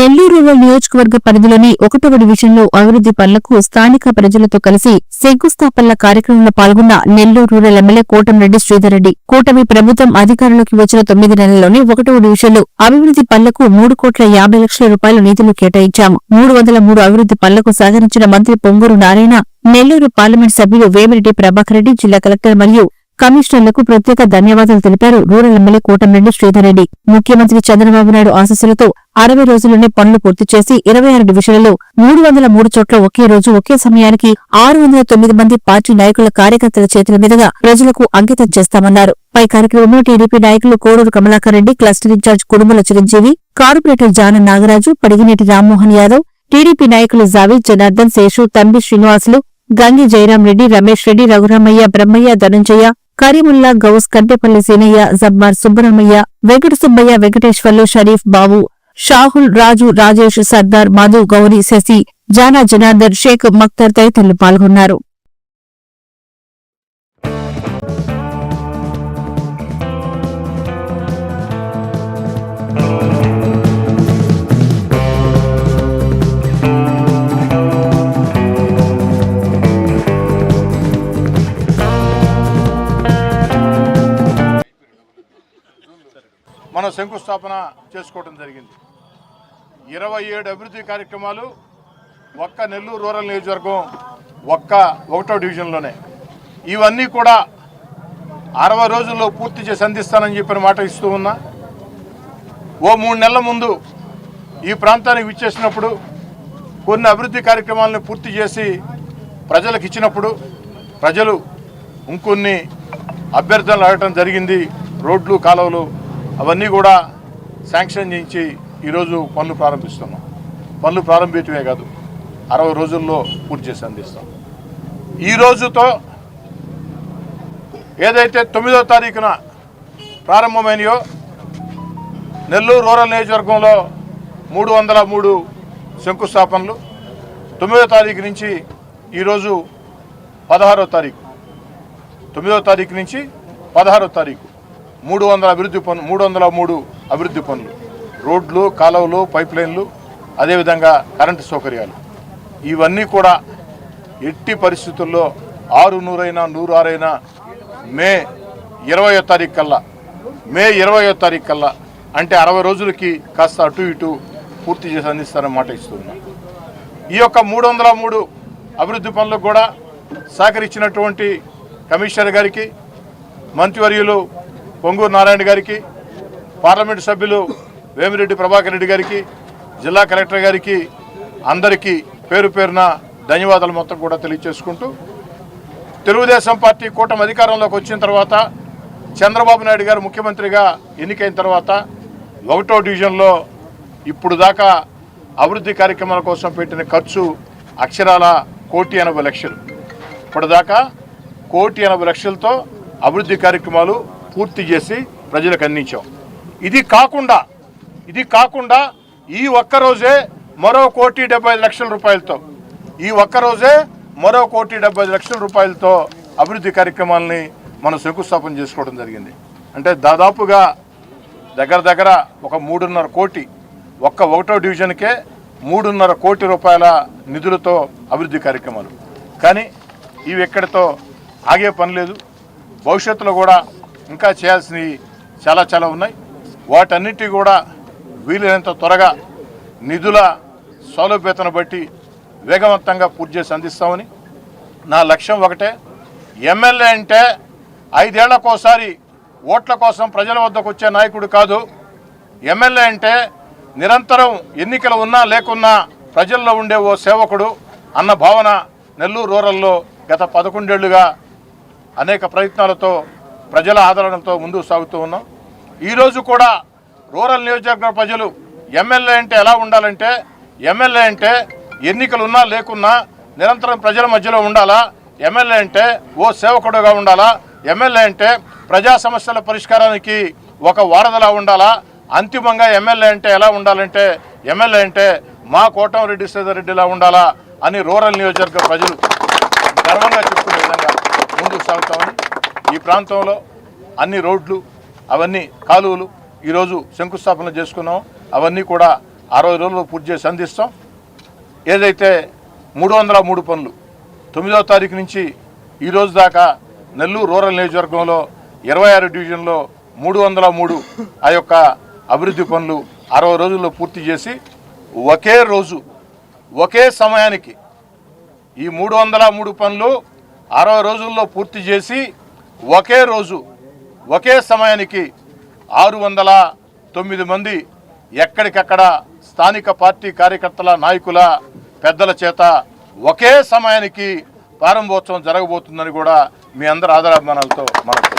Nellore rural నియోజకవర్గ పరిధిలోని 1వ డివిజన్లో అభివృద్ది పనులకు స్థానిక ప్రజలతో కలిసి శంకుస్థాపనల కార్యక్రమంలో పాల్గొన్న నెల్లూరు రూరల్ ఎమ్మెల్యే కోటంరెడ్డి శ్రీధర్ రెడ్డి. కూటమి ప్రభుత్వం అధికారంలోకి వచ్చిన 9 నెలల్లోనే 1వ డివిజన్లో అభివృద్ది పనులకు 3,50,00,000 రూపాయల నిధులు కేటాయించాము. 303 అభివృద్ది పనులకు సహకరించిన మంత్రి పొంగూరు నారాయణ, నెల్లూరు పార్లమెంట్ సభ్యులు వేమిరెడ్డి ప్రభాకర్ రెడ్డి, జిల్లా కలెక్టర్ మరియు కమిషనర్లకు ప్రత్యేక ధన్యవాదాలు తెలిపారు రూరల్ ఎమ్మెల్యే కోటంరెడ్డి శ్రీధర్ రెడ్డి. ముఖ్యమంత్రి చంద్రబాబు నాయుడు ఆశీస్సులతో 60 రోజుల్లోనే పనులు పూర్తి చేసి 26 డివిజన్లలో 303 చోట్ల ఒకే రోజు ఒకే సమయానికి 609 మంది పార్టీ నాయకుల కార్యకర్తల చేతుల మీదుగా ప్రజలకు అంకితం చేస్తామన్నారు. పై కార్యక్రమంలో టీడీపీ నాయకులు Koduru Kamalakar Reddy, cluster incharge Kudumula Chiranjeevi, corporator Jana Nagaraju, Padigineti Rammohan Yadav, TDP నాయకులు జావీద్, జనార్దన్, శేషు, తంబి శ్రీనివాసులు, గంగి జయరాం రెడ్డి, రమేష్ రెడ్డి, రఘురామయ్య, బ్రహ్మయ్య, ధనంజయ, కరీముల్లా, గౌస్, కంటెపల్లి సీనయ్య, జబ్బార్, సుబ్బరామయ్య, వెంకట సుబ్బయ్య, వెంకటేశ్వర్లు, షరీఫ్, బాబు, షాహుల్, రాజు, రాజేష్, సర్దార్, మధు, గౌరీ, శశి, జానా, జనార్దన్, షేక్ మక్తర్ తదితరులు పాల్గొన్నారు. మనం శంకుస్థాపన చేసుకోవడం జరిగింది. 27 అభివృద్ధి కార్యక్రమాలు ఒక్క నెల్లూరు రూరల్ నియోజకవర్గం 1వ డివిజన్లోనే. ఇవన్నీ కూడా 60 రోజుల్లో పూర్తి చేసి అందిస్తానని చెప్పిన మాట ఇస్తూ ఉన్నా. ఓ 3 నెలల ముందు ఈ ప్రాంతానికి విచ్చేసినప్పుడు కొన్ని అభివృద్ధి కార్యక్రమాలను పూర్తి చేసి ప్రజలకు ఇచ్చినప్పుడు ప్రజలు ఇంకొన్ని అభ్యర్థనలు అడగటం జరిగింది. రోడ్లు, కాలువలు అవన్నీ కూడా శాంక్షన్ చేయించి ఈరోజు పనులు ప్రారంభిస్తున్నాం. పనులు ప్రారంభించడమే కాదు, 60 రోజుల్లో పూర్తి చేసి అందిస్తాం. ఈ రోజుతో ఏదైతే 9వ తారీఖున ప్రారంభమైనయో నెల్లూరు రూరల్ నియోజకవర్గంలో 303 శంకుస్థాపనలు, 9వ తారీఖు నుంచి ఈరోజు 16వ తారీఖు, 9వ తారీఖు నుంచి 16వ తారీఖు 303 అభివృద్ధి పనులు, రోడ్లు, కాలువలు, పైప్ లైన్లు, అదేవిధంగా కరెంటు సౌకర్యాలు. ఇవన్నీ కూడా ఎట్టి పరిస్థితుల్లో 600 అయినా 106 అయినా మే 20వ తారీఖు కల్లా అంటే 60 రోజులకి కాస్త అటు ఇటు పూర్తి చేసి అందిస్తారని మాట ఇస్తున్నాం. ఈ యొక్క 303 అభివృద్ధి పనులకు కూడా సహకరించినటువంటి కమిషనర్ గారికి, మంత్రివర్యులు పొంగూరు నారాయణ గారికి, పార్లమెంటు సభ్యులు వేమిరెడ్డి ప్రభాకర్ రెడ్డి గారికి, జిల్లా కలెక్టర్ గారికి, అందరికీ పేరు పేరున ధన్యవాదాలు మొత్తం కూడా తెలియజేసుకుంటూ, తెలుగుదేశం పార్టీ కూటమి అధికారంలోకి వచ్చిన తర్వాత చంద్రబాబు నాయుడు గారు ముఖ్యమంత్రిగా ఎన్నికైన తర్వాత 1వ డివిజన్లో ఇప్పుడు దాకా అభివృద్ధి కార్యక్రమాల కోసం పెట్టిన ఖర్చు అక్షరాల 1,80,00,000. ఇప్పటిదాకా 1,80,00,000తో అభివృద్ధి కార్యక్రమాలు పూర్తి చేసి ప్రజలకు అందించాం. ఇది కాకుండా ఈ ఒక్కరోజే మరో 1,75,00,000 రూపాయలతో మరో 1,75,00,000 రూపాయలతో అభివృద్ధి కార్యక్రమాలని మనం శంకుస్థాపన చేసుకోవడం జరిగింది. అంటే దాదాపుగా దగ్గర ఒక 3.5 కోటి, 1వ డివిజన్కే 3.5 కోటి రూపాయల నిధులతో అభివృద్ధి కార్యక్రమాలు. కానీ ఇవి ఎక్కడితో ఆగే పని లేదు. భవిష్యత్తులో కూడా ఇంకా చేయాల్సినవి చాలా ఉన్నాయి. వాటన్నిటి కూడా వీలైనంత త్వరగా నిధుల సౌలభ్యతను బట్టి వేగవంతంగా పూర్తి చేసి అందిస్తామని నా లక్ష్యం. ఒకటే, ఎమ్మెల్యే అంటే 5 ఏళ్లకోసారి ఓట్ల కోసం ప్రజల వద్దకు వచ్చే నాయకుడు కాదు. ఎమ్మెల్యే అంటే నిరంతరం ఎన్నికలు ఉన్నా లేకున్నా ప్రజల్లో ఉండే ఓ సేవకుడు అన్న భావన నెల్లూరు రూరల్లో గత 11 ఏళ్లుగా అనేక ప్రయత్నాలతో ప్రజల ఆదరణతో ముందుకు సాగుతూ ఉన్నాం. ఈరోజు కూడా రూరల్ నియోజకవర్గ ప్రజలు ఎమ్మెల్యే అంటే ఎలా ఉండాలంటే, ఎమ్మెల్యే అంటే ఎన్నికలు ఉన్నా లేకున్నా నిరంతరం ప్రజల మధ్యలో ఉండాలా, ఎమ్మెల్యే అంటే ఓ సేవకుడుగా ఉండాలా, ఎమ్మెల్యే అంటే ప్రజా సమస్యల పరిష్కారానికి ఒక వారధలా ఉండాలా, అంతిమంగా ఎమ్మెల్యే అంటే ఎలా ఉండాలంటే, ఎమ్మెల్యే అంటే మా కోటంరెడ్డి శ్రీధర్ రెడ్డిలా ఉండాలా అని రూరల్ నియోజకవర్గ ప్రజలు గర్వంగా చెప్పుకునే విధంగా ముందుకు సాగుతామని, ఈ ప్రాంతంలో అన్ని రోడ్లు, అవన్నీ కాలువలు ఈరోజు శంకుస్థాపన చేసుకున్నాం. అవన్నీ కూడా 60 రోజుల్లో పూర్తి చేసి అందిస్తాం. ఏదైతే 303 పనులు 9వ తారీఖు నుంచి ఈ రోజు దాకా నెల్లూరు రూరల్ నియోజకవర్గంలో 26 డివిజన్లో 303 ఆ యొక్క అభివృద్ధి పనులు 60 రోజుల్లో పూర్తి చేసి ఒకే రోజు ఒకే సమయానికి ఈ 303 పనులు 60 రోజుల్లో పూర్తి చేసి ఒకే రోజు ఒకే సమయానికి 609 మంది ఎక్కడికక్కడ స్థానిక పార్టీ కార్యకర్తల నాయకుల పెద్దల చేత ఒకే సమయానికి ప్రారంభోత్సవం జరగబోతుందని కూడా మీ అందరి ఆదరాభిమానాలతో మనకు